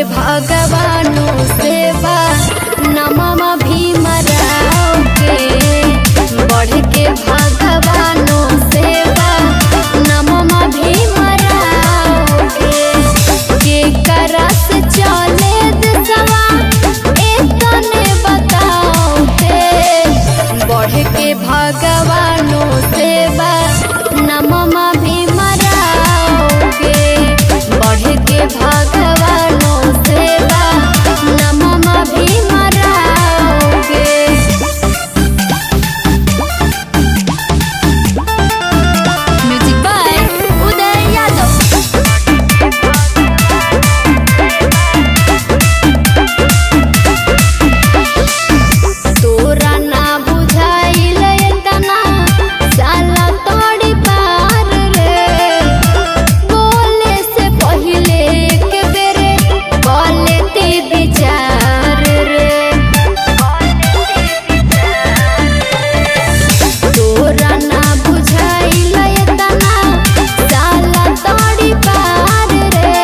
भगवानों सेवा नमः भीमराव के बढ़ के भगवानों सेवा नमः भीमराव के करस चले दसवा एतने बताओ के बढ़ के भगवानों सेवा नमः भीमराव के बढ़ के भगवानों सेवा नमः भीमराव के। म्यूजिक बाय उदय यादव। तोरा ना बुझाइल एतना साला तोड़ी पार रे बोले से पहिले एक बेरे बोले ते विचार रे तोरा ना बुझाइल एतना साला तोड़ी पार रे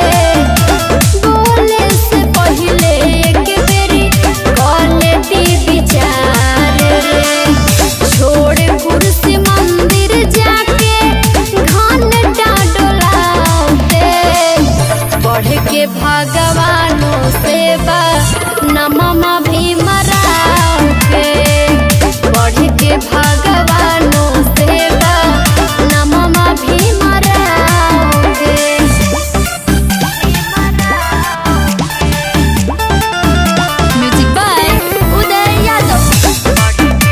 बोले से पहिले एक बेरी बोले ते विचार रे छोड़ कुर्सी मंदिर जाके घंटा डोलाते बढ़ के भगवानों सेवा नमः भीमराव के बढ़ के भगवानों सेवा नमः भीमराव के। म्यूजिक बाय उदय यादव।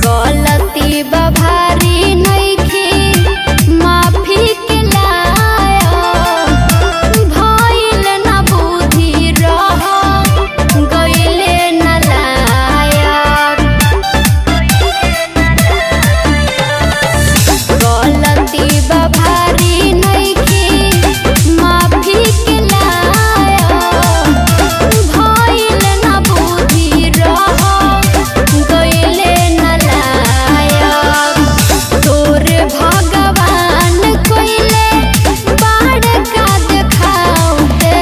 गलती बभारी नइखे माफी के लायक भइल न बुद्धि रह गइले न लायक गलती बभारी नइखे माफी के लायक भइल न बुद्धि रह गइले न लायक तोर भगवान कोइले बाढ़ का देखाओते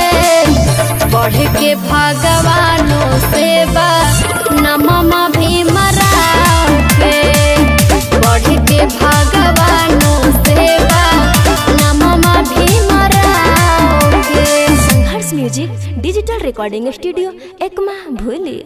बढ़ के भगवानों सेवा नमः भीमराव के बढ़ के भगवानों सेवा नमः भीमराव के। Sangharsh music digital recording studio Ekma भूली।